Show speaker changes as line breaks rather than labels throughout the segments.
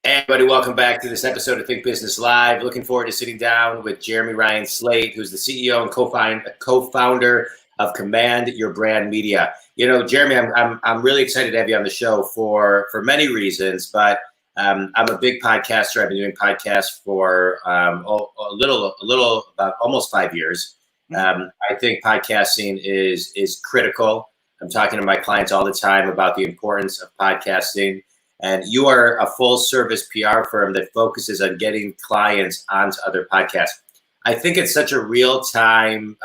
Hey everybody, welcome back to this episode of Think Business Live. Looking forward to sitting down with Jeremy Ryan Slate, who's the CEO and co-founder of Command Your Brand Media. You know, Jeremy, I'm really excited to have you on the show for many reasons, but I'm a big podcaster. I've been doing podcasts for a little about almost 5 years. I think podcasting is critical. I'm talking to my clients all the time about the importance of podcasting. And you are a full-service PR firm that focuses on getting clients onto other podcasts. I think it's such a real-time,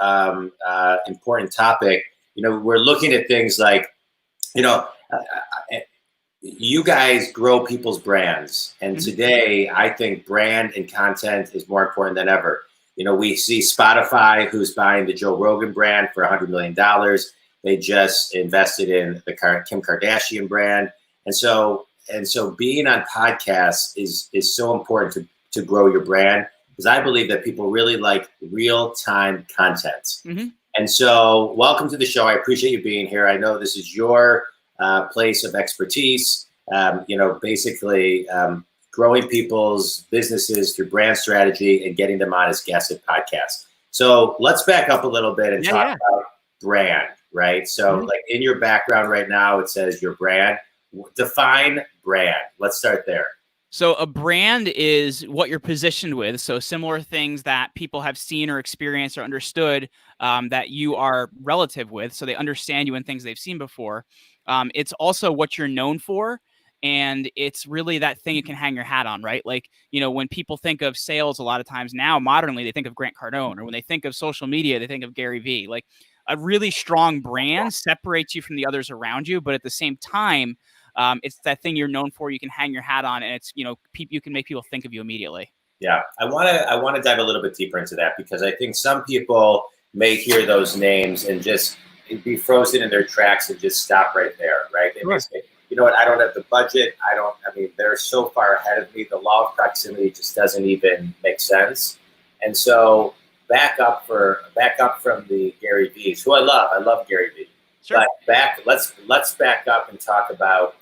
important topic. You know, we're looking at things like, you guys grow people's brands. And today, I think brand and content is more important than ever. You know, we see Spotify, who's buying the Joe Rogan brand for $100 million. They just invested in the Kim Kardashian brand. And so being on podcasts is so important to grow your brand, because I believe that people really like real-time content. And so welcome to the show. I appreciate you being here. I know this is your place of expertise, basically growing people's businesses through brand strategy and getting them on as guests at podcasts. So let's back up a little bit and talk about brand, right? So like in your background right now, it says your brand. Define brand. Let's start there.
So a brand is what you're positioned with. So similar things that people have seen or experienced or understood that you are relative with. So they understand you in things they've seen before. It's also what you're known for. And it's really that thing you can hang your hat on, right? Like, you know, when people think of sales, a lot of times now modernly, they think of Grant Cardone, or when they think of social media, they think of Gary Vee. Like a really strong brand separates you from the others around you. But at the same time, it's that thing you're known for. You can hang your hat on, and it's, you can make people think of you immediately.
Yeah, I want to dive a little bit deeper into that, because I think some people may hear those names and just be frozen in their tracks and just stop right there, right? They may say, you know what, I don't have the budget. They're so far ahead of me. The law of proximity just doesn't even make sense. And so back up from the Gary V's, who I love. I love Gary Vee. Sure. But let's back up and talk about,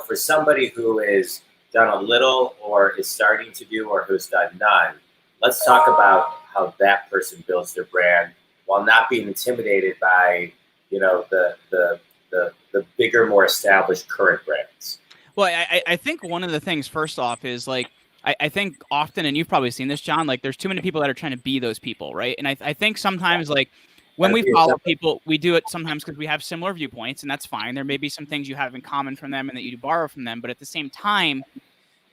for somebody who has done a little or is starting to do or who's done none, let's talk about how that person builds their brand while not being intimidated by, the bigger, more established current brands.
Well, I think one of the things, first off, is like, I think often, and you've probably seen this, John, like there's too many people that are trying to be those people, right? And I think sometimes, like, when we follow people, we do it sometimes because we have similar viewpoints, and that's fine. There may be some things you have in common from them and that you borrow from them. But at the same time,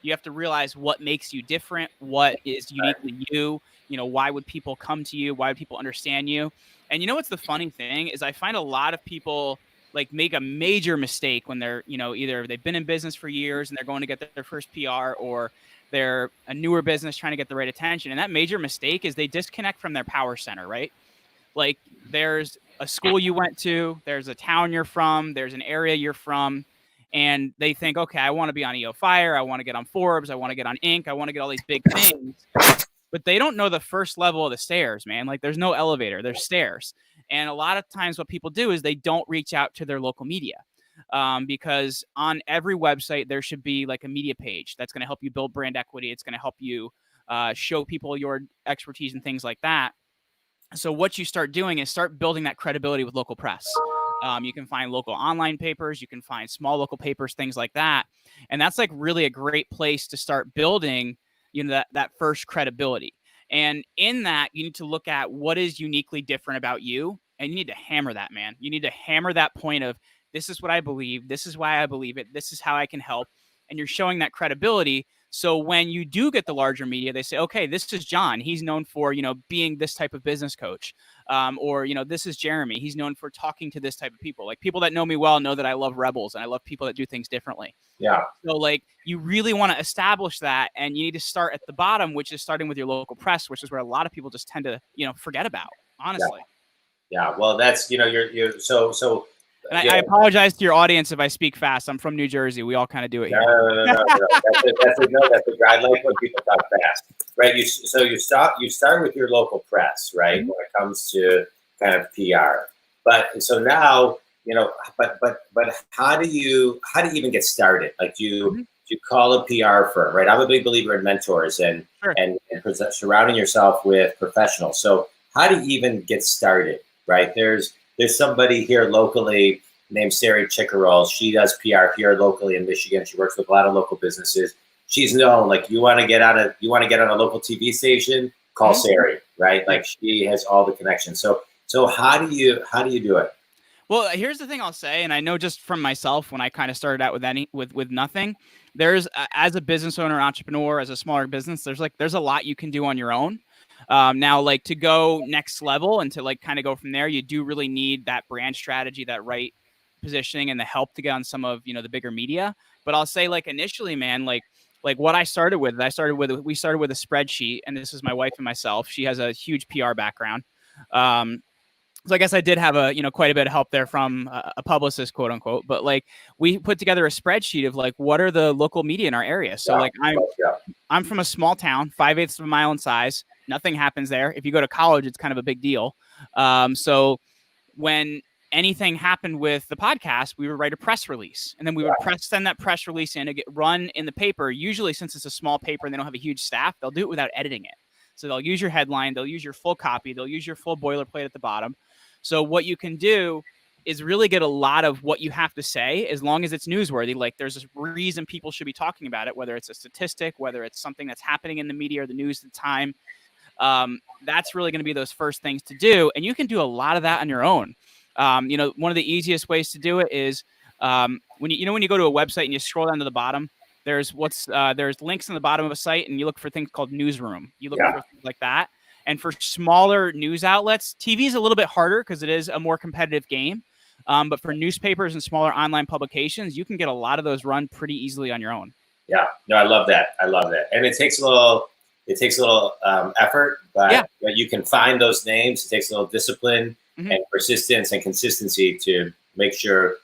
you have to realize what makes you different, what is uniquely you. Why would people come to you? Why would people understand you? And what's the funny thing is I find a lot of people like make a major mistake when they're, either they've been in business for years and they're going to get their first PR, or they're a newer business trying to get the right attention. And that major mistake is they disconnect from their power center, right? Like there's a school you went to, there's a town you're from, there's an area you're from, and they think, okay, I want to be on EO Fire, I want to get on Forbes, I want to get on Inc., I want to get all these big things, but they don't know the first level of the stairs, man. Like there's no elevator, there's stairs. And a lot of times what people do is they don't reach out to their local media, because on every website, there should be like a media page that's going to help you build brand equity. It's going to help you show people your expertise and things like that. So what you start doing is start building that credibility with local press. You can find local online papers, you can find small local papers, things like that. And that's like really a great place to start building, that first credibility. And in that, you need to look at what is uniquely different about you. And you need to hammer that, man. You need to hammer that point of, this is what I believe. This is why I believe it. This is how I can help. And you're showing that credibility. So when you do get the larger media, they say, okay, this is Jon. He's known for, being this type of business coach. Or, this is Jeremy. He's known for talking to this type of people. Like people that know me well know that I love rebels and I love people that do things differently.
Yeah.
So like you really want to establish that, and you need to start at the bottom, which is starting with your local press, which is where a lot of people just tend to, forget about, honestly.
Yeah. Well, that's, you're so.
And I apologize to your audience if I speak fast. I'm from New Jersey. We all kind of do it here.
No. That's a I like when people talk fast, right? You start with your local press, right? When it comes to kind of PR, but so now, but how do you even get started? Like to call a PR firm, right? I'm a big believer in mentors and
Sure.
and surrounding yourself with professionals. So how do you even get started, right? There's somebody here locally named Sari Chickerell. She does PR here locally in Michigan. She works with a lot of local businesses. She's known, like, you want to get on a local TV station, call Sari, right? Like, she has all the connections. So how do you do it?
Well, here's the thing I'll say, and I know just from myself when I kind of started out with nothing, there's as a business owner, entrepreneur, as a smaller business, there's a lot you can do on your own. Now, like, to go next level and to like kind of go from there, you do really need that brand strategy, that right positioning, and the help to get on some of the bigger media. But I'll say, like, initially, man, like what we started with a spreadsheet, and this is my wife and myself. She has a huge PR background. So I guess I did have quite a bit of help there from a publicist, quote unquote. But like, we put together a spreadsheet of like, what are the local media in our area? So I'm from a small town, 5/8 of a mile in size. Nothing happens there. If you go to college, it's kind of a big deal. So when anything happened with the podcast, we would write a press release, and then we would send that press release in to get run in the paper. Usually, since it's a small paper and they don't have a huge staff, they'll do it without editing it. So they'll use your headline, they'll use your full copy, they'll use your full boilerplate at the bottom. So what you can do is really get a lot of what you have to say, as long as it's newsworthy. Like, there's a reason people should be talking about it, whether it's a statistic, whether it's something that's happening in the media or the news at the time. That's really going to be those first things to do. And you can do a lot of that on your own. One of the easiest ways to do it is when you go to a website and you scroll down to the bottom, there's links on the bottom of a site, and you look for things called newsroom. You look for things like that. And for smaller news outlets, TV is a little bit harder because it is a more competitive game. But for newspapers and smaller online publications, you can get a lot of those run pretty easily on your own.
Yeah, no, I love that. And it takes a little effort, but you can find those names. It takes a little discipline and persistence and consistency to make sure,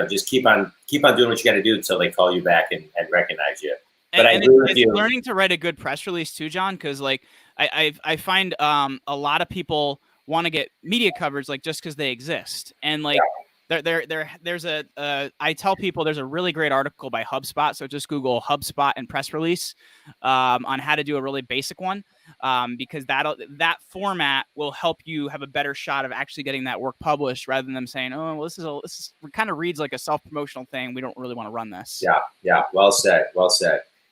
just keep on doing what you got to do until they call you back and recognize you. But I agree with you.
Learning to write a good press release too, Jon, because like I find a lot of people want to get media coverage like just because they exist, and like there's I tell people there's a really great article by HubSpot, so just Google HubSpot and press release on how to do a really basic one, because that format will help you have a better shot of actually getting that work published, rather than them saying, oh, well, this it kind of reads like a self-promotional thing. We don't really want to run this.
Yeah. Well said.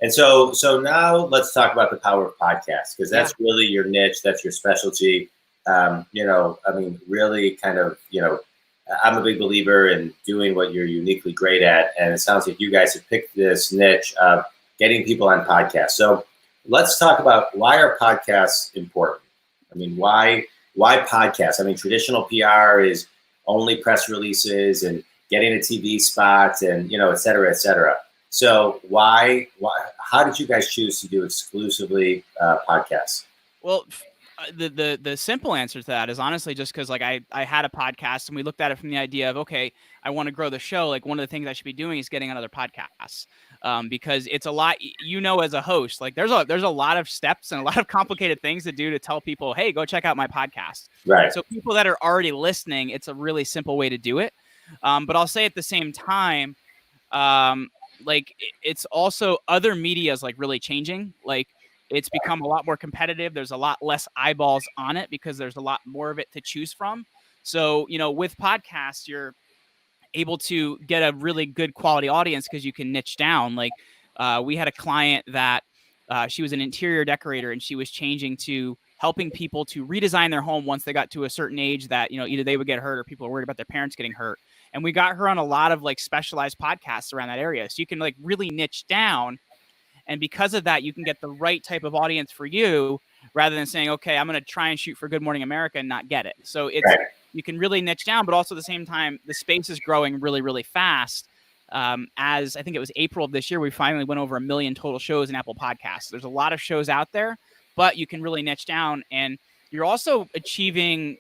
And so now let's talk about the power of podcasts, because that's really your niche. That's your specialty. Really kind of, I'm a big believer in doing what you're uniquely great at. And it sounds like you guys have picked this niche of getting people on podcasts. So let's talk about, why are podcasts important? I mean, why podcasts? I mean, traditional PR is only press releases and getting a TV spot and, et cetera, et cetera. So why, how did you guys choose to do exclusively podcasts?
Well, the simple answer to that is honestly just because like I had a podcast, and we looked at it from the idea of, okay, I want to grow the show. Like, one of the things I should be doing is getting on other podcasts, because it's a lot, as a host, like there's a lot of steps and a lot of complicated things to do to tell people, hey, go check out my podcast.
Right.
So people that are already listening, it's a really simple way to do it. But I'll say at the same time, like, it's also other media is like really changing. Like, it's become a lot more competitive. There's a lot less eyeballs on it because there's a lot more of it to choose from. So, with podcasts, you're able to get a really good quality audience because you can niche down. Like, we had a client that she was an interior decorator, and she was changing to helping people to redesign their home once they got to a certain age that, either they would get hurt or people are worried about their parents getting hurt. And we got her on a lot of like specialized podcasts around that area. So you can like really niche down. And because of that, you can get the right type of audience for you, rather than saying, okay, I'm going to try and shoot for Good Morning America and not get it. So you can really niche down, but also at the same time, the space is growing really, really fast. As I think it was April of this year, we finally went over 1 million total shows in Apple Podcasts. There's a lot of shows out there, but you can really niche down, and you're also achieving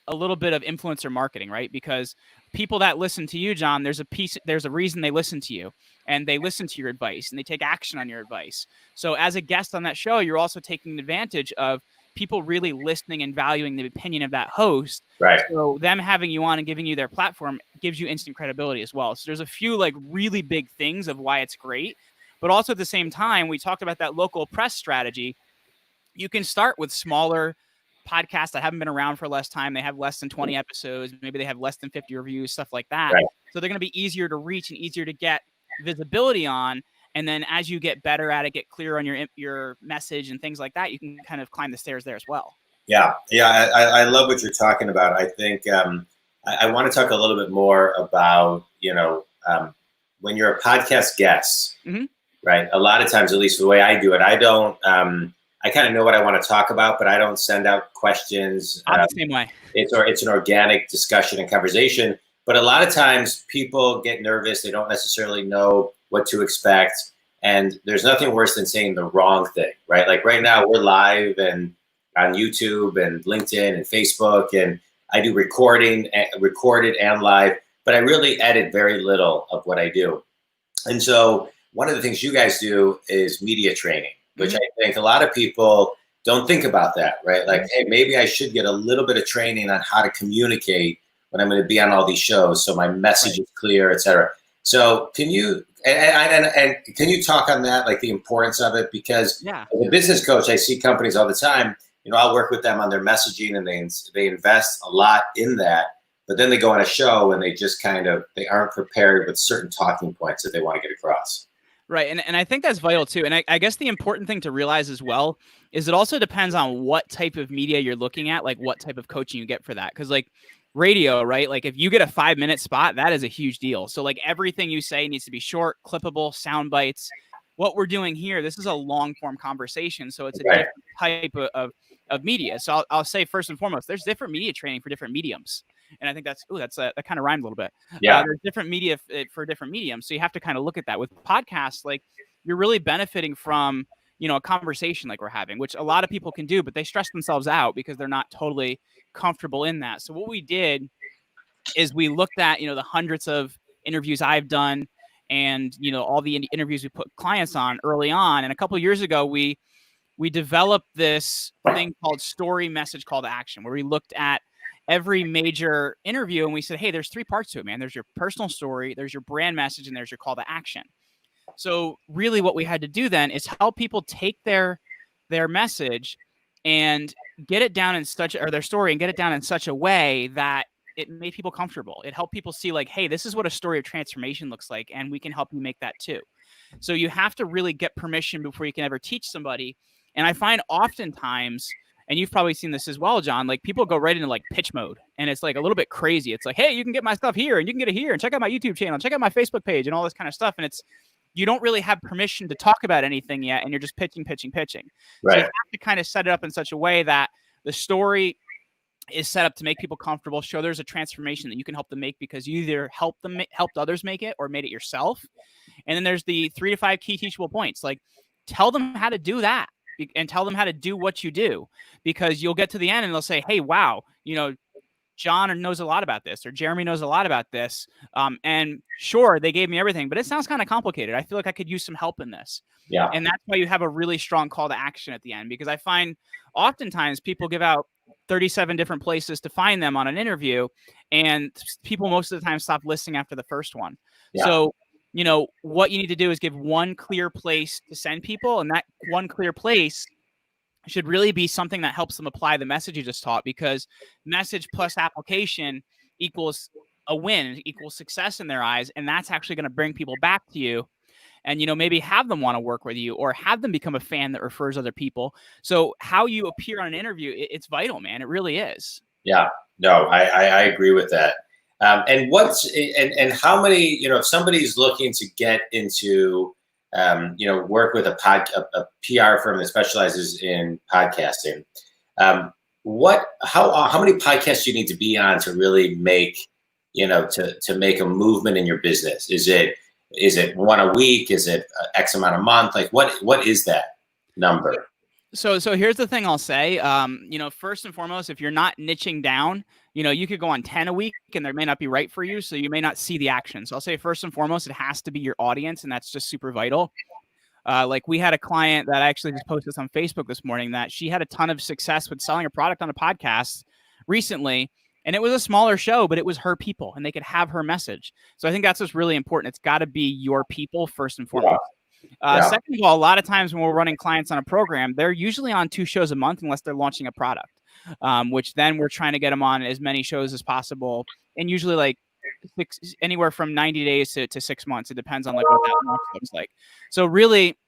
a little bit of influencer marketing, right? Because people that listen to you, Jon, there's a reason they listen to you, and they listen to your advice, and they take action on your advice. So as a guest on that show, you're also taking advantage of people really listening and valuing the opinion of that host.
Right.
So them having you on and giving you their platform gives you instant credibility as well. So there's a few like really big things of why it's great. But also at the same time, we talked about that local press strategy. You can start with smaller podcasts that haven't been around for less time. They have less than 20 episodes. Maybe they have less than 50 reviews, stuff like that.
Right.
So they're going to be easier to reach and easier to get visibility on. And then as you get better at it, get clear on your message and things like that, you can kind of climb the stairs there as well.
Yeah. I love what you're talking about. I think I want to talk a little bit more about, when you're a podcast guest, right? A lot of times, at least the way I do it, I don't, I kind of know what I want to talk about, but I don't send out questions.
I'm the same way.
It's an organic discussion and conversation. But a lot of times people get nervous. They don't necessarily know what to expect. And there's nothing worse than saying the wrong thing, right? Like right now we're live and on YouTube and LinkedIn and Facebook, and I do recorded and live, but I really edit very little of what I do. And so one of the things you guys do is media training, which I think a lot of people don't think about that, right? Like, hey, maybe I should get a little bit of training on how to communicate when I'm going to be on all these shows, so my message is clear, et cetera. So can you and can you talk on that, like the importance of it? Because as a business coach, I see companies all the time. I'll work with them on their messaging, and they invest a lot in that. But then they go on a show and they just they aren't prepared with certain talking points that they want to get across.
Right. And I think that's vital too. And I guess the important thing to realize as well is it also depends on what type of media you're looking at, like what type of coaching you get for that. Because like radio, right? Like if you get a 5-minute spot, that is a huge deal. So like everything you say needs to be short, clippable, sound bites. What we're doing here, this is a long form conversation. So it's a different type of media. So I'll say first and foremost, there's different media training for different mediums. And I think that kind of rhymed a little bit. Yeah. There's different media for different mediums. So you have to kind of look at that. With podcasts, like you're really benefiting from, a conversation like we're having, which a lot of people can do, but they stress themselves out because they're not totally comfortable in that. So what we did is we looked at, the hundreds of interviews I've done and, all the interviews we put clients on early on. And a couple of years ago, we developed this thing called story, message, call to action, where we looked at every major interview and we said, hey, there's 3 parts to it, man. There's your personal story, there's your brand message, and there's your call to action. So really what we had to do then is help people take their message and get it down in their story and get it down in such a way that it made people comfortable. It helped people see like, hey, this is what a story of transformation looks like, and we can help you make that too. So you have to really get permission before you can ever teach somebody. And I find oftentimes, and you've probably seen this as well, John, like people go right into like pitch mode, and it's like a little bit crazy. It's like, hey, you can get my stuff here and you can get it here, and check out my YouTube channel, check out my Facebook page and all this kind of stuff. And you don't really have permission to talk about anything yet, and you're just pitching. Right. So you have to kind of set it up in such a way that the story is set up to make people comfortable, show there's a transformation that you can help them make because you either helped others make it or made it yourself. And then there's the 3 to 5 key teachable points. Like tell them how to do that and tell them how to do what you do, because you'll get to the end and they'll say, hey, wow, Jon knows a lot about this, or Jeremy knows a lot about this. And sure, they gave me everything, but it sounds kind of complicated. I feel like I could use some help in this. Yeah. And that's why you have a really strong call to action at the end, because I find oftentimes people give out 37 different places to find them on an interview, and people most of the time stop listening after the first one. Yeah. So, what you need to do is give one clear place to send people, and that one clear place should really be something that helps them apply the message you just taught, because message plus application equals a win, equals success in their eyes. And that's actually going to bring people back to you and, maybe have them want to work with you or have them become a fan that refers other people. So how you appear on an interview, it's vital, man. It really is. Yeah, no, I agree with that. And how many, if somebody's looking to get into, work with a PR firm that specializes in podcasting. How many podcasts do you need to be on to really make, to make a movement in your business? Is it one a week? Is it X amount a month? Like what is that number? So here's the thing I'll say, first and foremost, if you're not niching down, you could go on 10 a week and they may not be right for you. So you may not see the action. So I'll say first and foremost, it has to be your audience, and that's just super vital. Like we had a client that actually just posted this on Facebook this morning that she had a ton of success with selling a product on a podcast recently. And it was a smaller show, but it was her people and they could have her message. So I think that's what's really important. It's got to be your people first and foremost. Second of all, a lot of times when we're running clients on a program, they're usually on 2 shows a month unless they're launching a product, which then we're trying to get them on as many shows as possible. And usually like anywhere from 90 days to 6 months. It depends on like what that launch looks like. So really,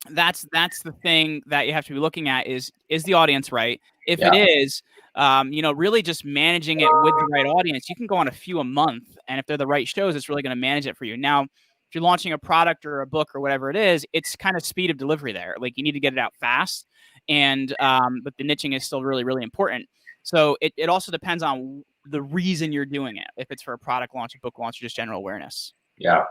that's the thing that you have to be looking at is the audience right? If it is, really just managing it with the right audience. You can go on a few a month, and if they're the right shows, it's really going to manage it for you. Now, if you're launching a product or a book or whatever it is, it's kind of speed of delivery there. Like you need to get it out fast, and but the niching is still really, really important. So it also depends on the reason you're doing it. If it's for a product launch, a book launch, or just general awareness.
Yeah.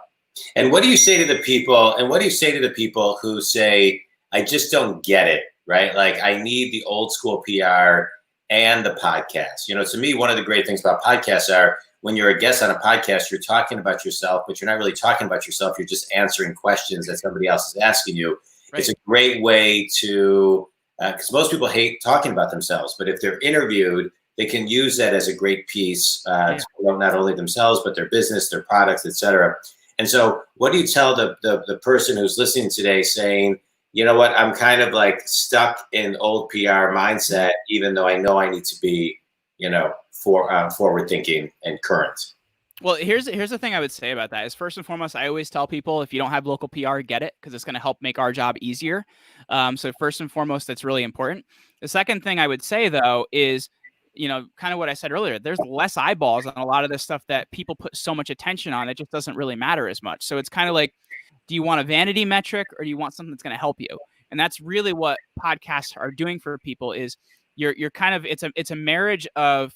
And what do you say to the people? And what do you say to the people who say, "I just don't get it," right? Like I need the old school PR and the podcast. To me, one of the great things about podcasts are when you're a guest on a podcast, you're talking about yourself, but you're not really talking about yourself. You're just answering questions that somebody else is asking you. Right. It's a great way to, because most people hate talking about themselves, but if they're interviewed, they can use that as a great piece to promote not only themselves, but their business, their products, etc. And so what do you tell the person who's listening today saying, you know what, I'm kind of like stuck in old PR mindset, even though I know I need to be, forward thinking and current?
Well, here's the thing I would say about that is first and foremost, I always tell people if you don't have local PR, get it, because it's going to help make our job easier. So first and foremost, that's really important. The second thing I would say, though, is, kind of what I said earlier, there's less eyeballs on a lot of this stuff that people put so much attention on. It just doesn't really matter as much. So it's kind of like, do you want a vanity metric or do you want something that's going to help you? And that's really what podcasts are doing for people is you're kind of, it's a marriage of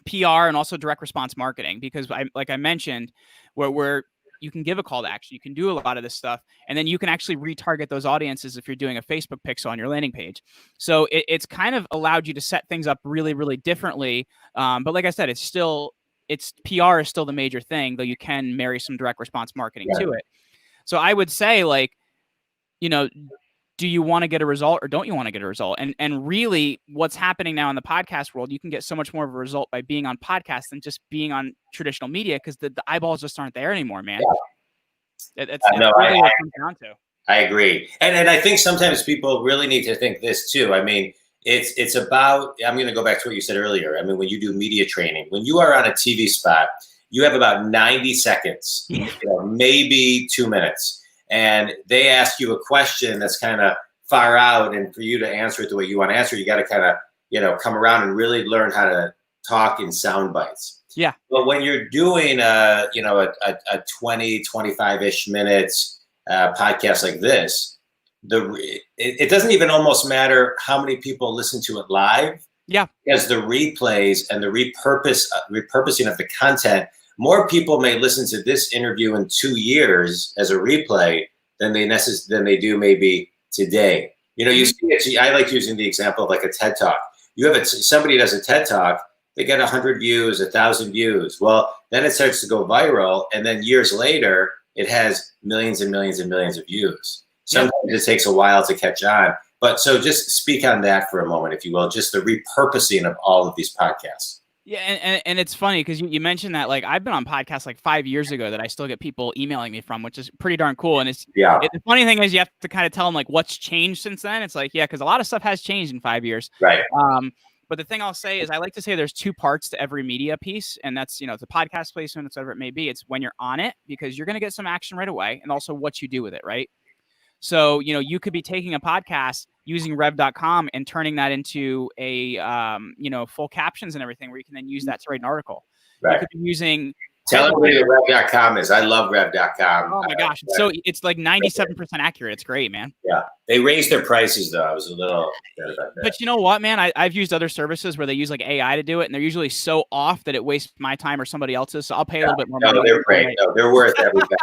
PR and also direct response marketing, because like I mentioned, where you can give a call to action, you can do a lot of this stuff, and then you can actually retarget those audiences if you're doing a Facebook pixel on your landing page. So it's kind of allowed you to set things up really, really differently. But like I said, it's PR is still the major thing, though you can marry some direct response marketing to it. So I would say, like, do you want to get a result or don't you want to get a result? And really what's happening now in the podcast world, you can get so much more of a result by being on podcasts than just being on traditional media, because the eyeballs just aren't there anymore, man. That's really what it comes down to.
I agree. And I think sometimes people really need to think this too. I mean, it's about, I'm going to go back to what you said earlier. I mean, when you do media training, when you are on a TV spot, you have about 90 seconds, maybe 2 minutes. And they ask you a question that's kind of far out, and for you to answer it the way you want to answer, you got to kind of, come around and really learn how to talk in sound bites.
Yeah.
But when you're doing a 20, 25-ish minutes podcast like this, it doesn't even almost matter how many people listen to it live.
Yeah.
Because the replays and the repurposing of the content, more people may listen to this interview in 2 years as a replay than they do maybe today. You see it. I like using the example of like a TED Talk. You have somebody does a TED Talk, they get 100 views, 1,000 views. Well, then it starts to go viral, and then years later, it has millions and millions and millions of views. Sometimes it takes a while to catch on. But so just speak on that for a moment, if you will, just the repurposing of all of these podcasts.
Yeah, and it's funny because you mentioned that, like, I've been on podcasts like 5 years ago that I still get people emailing me from, which is pretty darn cool. And the funny thing is you have to kind of tell them like what's changed since then. It's like, yeah, because a lot of stuff has changed in 5 years.
Right.
But the thing I'll say is I like to say there's 2 parts to every media piece, and that's, it's a podcast placement, it's whatever it may be. It's when you're on it, because you're going to get some action right away, and also what you do with it, right? So, you could be taking a podcast using rev.com and turning that into a, full captions and everything, where you can then use that to write an article. Right. You could be using...
Tell them where rev.com is. I love rev.com.
Oh my gosh. So it's like 97% accurate. It's great, man.
Yeah. They raised their prices though. I was a little upset about that.
But you know what, man? I've used other services where they use like AI to do it, and they're usually so off that it wastes my time or somebody else's. So I'll pay a little bit more money.
No, they're great. No, they're worth everything.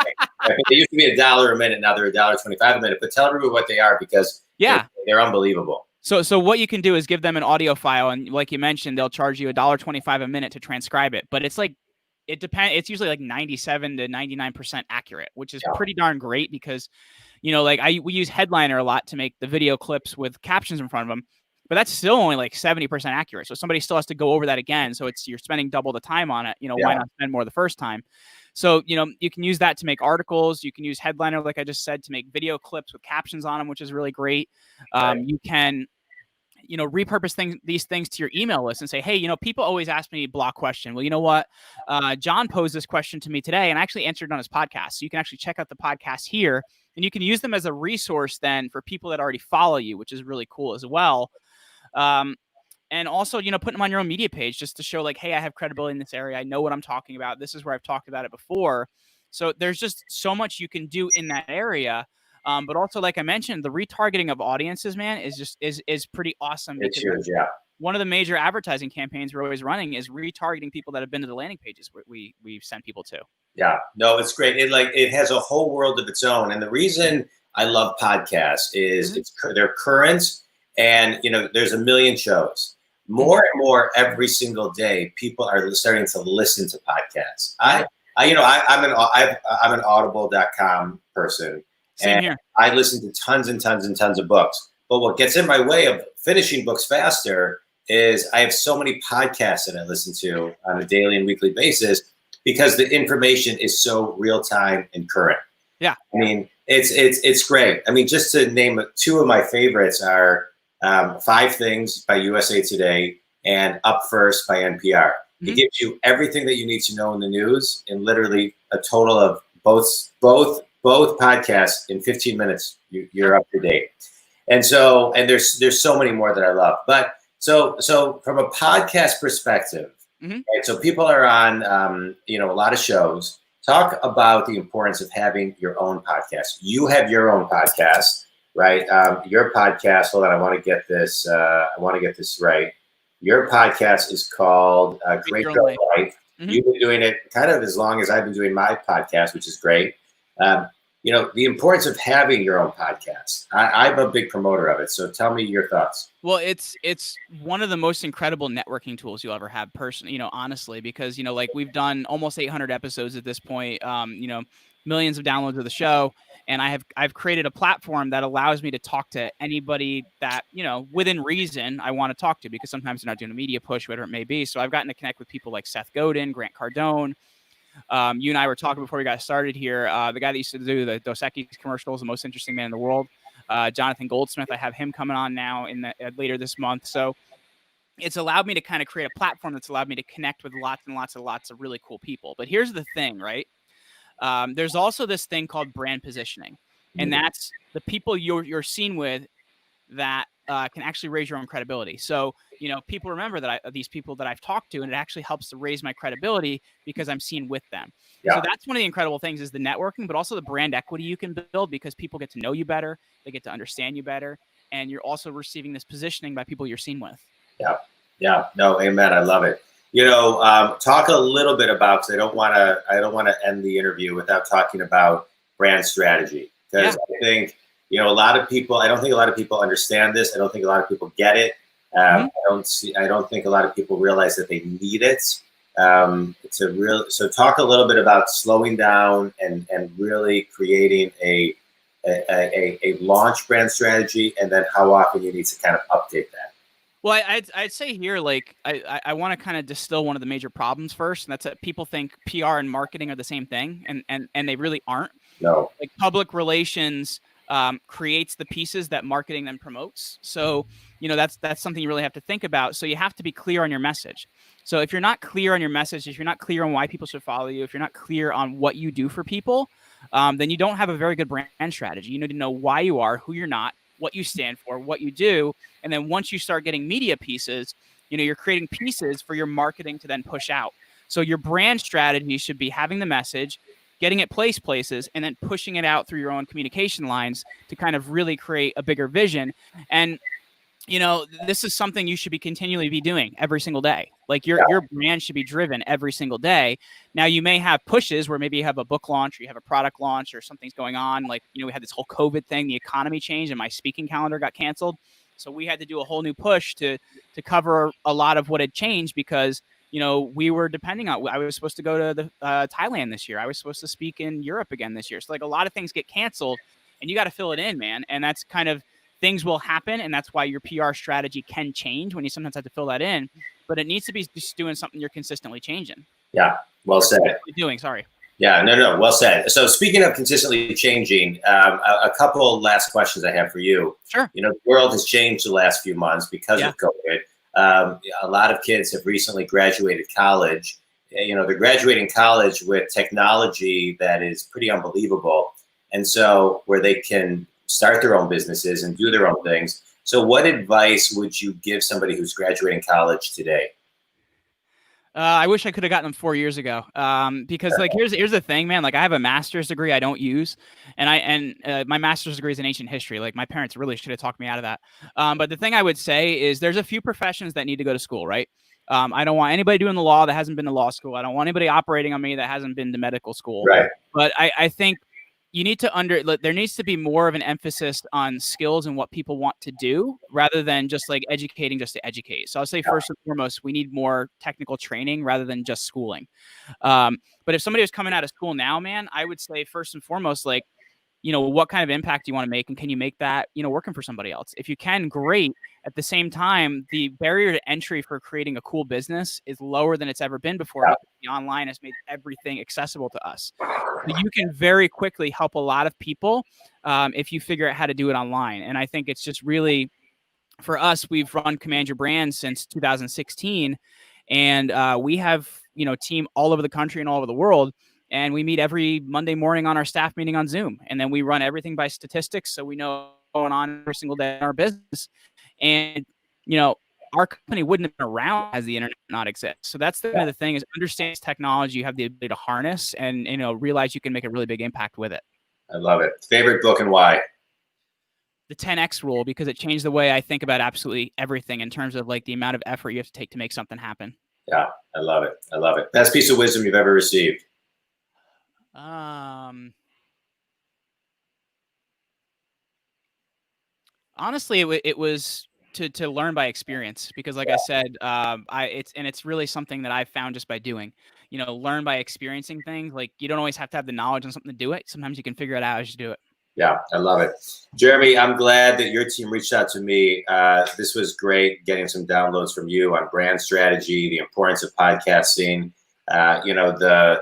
They used to be $1 a minute. Now they're $1.25 a minute. But tell everybody what they are, because they're unbelievable.
So what you can do is give them an audio file, and like you mentioned, they'll charge you $1.25 a minute to transcribe it. But it's like, it depends. It's usually like 97 to 99% accurate, which is pretty darn great, because Like we use Headliner a lot to make the video clips with captions in front of them, but that's still only like 70% accurate. So somebody still has to go over that again. So you're spending double the time on it. Why not spend more the first time? So, you can use that to make articles. You can use Headliner, like I just said, to make video clips with captions on them, which is really great. You can, repurpose these things to your email list and say, hey, people always ask me block question. Well, you know what? Jon posed this question to me today and I actually answered it on his podcast. So you can actually check out the podcast here and you can use them as a resource then for people that already follow you, which is really cool as well. And also, putting them on your own media page just to show like, hey, I have credibility in this area. I know what I'm talking about. This is where I've talked about it before. So there's just so much you can do in that area. But also, like I mentioned, the retargeting of audiences, man, is pretty awesome.
It's huge, yeah.
One of the major advertising campaigns we're always running is retargeting people that have been to the landing pages we've sent people to.
Yeah, no, it's great. It has a whole world of its own. And the reason I love podcasts is they're current, and there's a million shows. More and more every single day, people are starting to listen to podcasts. I'm an Audible.com person.
Same here.
I listen to tons and tons and tons of books. But what gets in my way of finishing books faster is I have so many podcasts that I listen to on a daily and weekly basis because the information is so real time and current.
Yeah.
I mean, it's great. I mean, just to name two of my favorites are 5 Things by USA Today and Up First by NPR. It gives you everything that you need to know in the news in literally a total of both podcasts in 15 minutes. You're up to date. And there's so many more that I love. But so from a podcast perspective, right, so people are on a lot of shows. Talk about the importance of having your own podcast. You have your own podcast. Right. Your podcast. Hold on. I want to get this right. Your podcast is called Great Girl Life. You've been doing it kind of as long as I've been doing my podcast, which is great. The importance of having your own podcast. I'm a big promoter of it. So tell me your thoughts.
Well, it's one of the most incredible networking tools you'll ever have personally, honestly, because, like we've done almost 800 episodes at this point, millions of downloads of the show. And I've created a platform that allows me to talk to anybody that, within reason I want to talk to, because sometimes they're not doing a media push, whatever it may be. So I've gotten to connect with people like Seth Godin, Grant Cardone. You and I were talking before we got started here. The guy that used to do the Dos Equis commercials, the most interesting man in the world, Jonathan Goldsmith. I have him coming on now later this month. So it's allowed me to kind of create a platform that's allowed me to connect with lots and lots of really cool people. But here's the thing, right? There's also this thing called brand positioning, and that's the people you're seen with that can actually raise your own credibility. So, people remember that these people that I've talked to, and it actually helps to raise my credibility because I'm seen with them. Yeah. So that's one of the incredible things is the networking, but also the brand equity you can build because people get to know you better, they get to understand you better, and you're also receiving this positioning by people you're seen with. Yeah.
Yeah. No, amen. I love it. Talk a little bit about, because I don't want to end the interview without talking about brand strategy, because I think, I don't think a lot of people understand this. I don't think a lot of people get it. I don't think a lot of people realize that they need it. So talk a little bit about slowing down and really creating a launch brand strategy, and then how often you need to kind of update that.
Well, I'd say here, like, I want to kind of distill one of the major problems first, and that's that people think PR and marketing are the same thing, and they really aren't.
No.
Like, public relations creates the pieces that marketing then promotes. So, that's something you really have to think about. So you have to be clear on your message. So if you're not clear on your message, if you're not clear on why people should follow you, if you're not clear on what you do for people, then you don't have a very good brand strategy. You need to know why you are, who you're not, what you stand for, what you do. And then once you start getting media pieces, you're creating pieces for your marketing to then push out. So your brand strategy should be having the message, getting it placed places, and then pushing it out through your own communication lines to kind of really create a bigger vision. And, this is something you should be continually be doing every single day. Like your brand should be driven every single day. Now you may have pushes where maybe you have a book launch or you have a product launch or something's going on. Like, we had this whole COVID thing, the economy changed and my speaking calendar got canceled. So we had to do a whole new push to cover a lot of what had changed because, we were depending on, I was supposed to go to Thailand this year. I was supposed to speak in Europe again this year. So like a lot of things get canceled. and you got to fill it in, man. And that's kind of, things will happen, and that's why your PR strategy can change when you sometimes have to fill that in. But it needs to be just doing something you're consistently changing.
Yeah, well said.
Sorry.
Yeah, no, well said. So speaking of consistently changing, a couple last questions I have for you.
Sure.
You know, the world has changed the last few months because of COVID. A lot of kids have recently graduated college. You know, they're graduating college with technology that is pretty unbelievable. And so where they can start their own businesses and do their own things. So what advice would you give somebody who's graduating college today?
I wish I could have gotten them 4 years ago. Because like, here's the thing, man. Like, I have a master's degree I don't use, and my master's degree is in ancient history. Like, my parents really should have talked me out of that. But the thing I would say is there's a few professions that need to go to school, right? I don't want anybody doing the law that hasn't been to law school. I don't want anybody operating on me that hasn't been to medical school.
Right.
But I think you need to there needs to be more of an emphasis on skills and what people want to do rather than just like educating just to educate. So I'll say first and foremost, we need more technical training rather than just schooling. But if somebody was coming out of school now, man, I would say first and foremost, like, you know, what kind of impact do you want to make, and can you make that, you know, working for somebody else? If you can, great. At the same time, the barrier to entry for creating a cool business is lower than it's ever been before. Because the online has made everything accessible to us. So you can very quickly help a lot of people if you figure out how to do it online. And I think it's just really, for us, we've run Command Your Brand since 2016, and we have, you know, team all over the country and all over the world. And we meet every Monday morning on our staff meeting on Zoom. And then we run everything by statistics. So we know what's going on every single day in our business. And, you know, our company wouldn't have been around as the internet not exist. So that's the thing, is understand technology you have the ability to harness and, you know, realize you can make a really big impact with it.
I love it. Favorite book and why?
The 10X rule, because it changed the way I think about absolutely everything in terms of like the amount of effort you have to take to make something happen.
Yeah, I love it. I love it. Best piece of wisdom you've ever received?
Honestly, it was to learn by experience, because like I said, it's really something that I've found just by doing, you know, learn by experiencing things. Like, you don't always have to have the knowledge on something to do it. Sometimes you can figure it out as you do it.
Yeah, I love it. Jeremy, I'm glad that your team reached out to me. This was great getting some downloads from you on brand strategy, the importance of podcasting, you know, the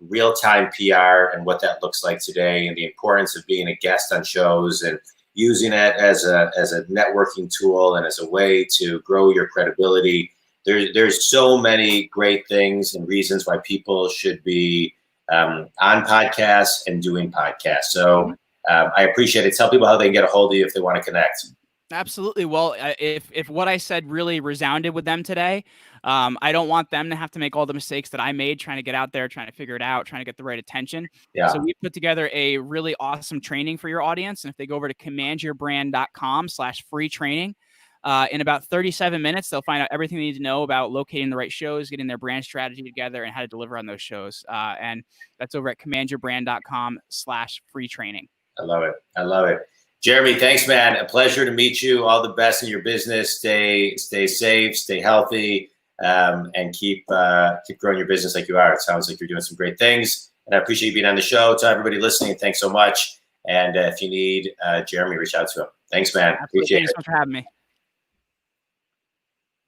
real-time PR and what that looks like today, and the importance of being a guest on shows and using it as a networking tool and as a way to grow your credibility. There's so many great things and reasons why people should be on podcasts and doing podcasts. So I appreciate it. Tell people how they can get a hold of you if they want to connect.
Absolutely. Well, if what I said really resounded with them today, I don't want them to have to make all the mistakes that I made trying to get out there, trying to figure it out, trying to get the right attention.
Yeah.
So we put together a really awesome training for your audience. And if they go over to commandyourbrand.com/free training, in about 37 minutes, they'll find out everything they need to know about locating the right shows, getting their brand strategy together, and how to deliver on those shows. And that's over at commandyourbrand.com/free training.
I love it. I love it. Jeremy, thanks, man. A pleasure to meet you. All the best in your business. Stay safe, stay healthy, and keep growing your business like you are. It sounds like you're doing some great things, and I appreciate you being on the show. To everybody listening, thanks so much. And if you need Jeremy, reach out to him. Thanks, man.
Appreciate it. Thanks so much for having me.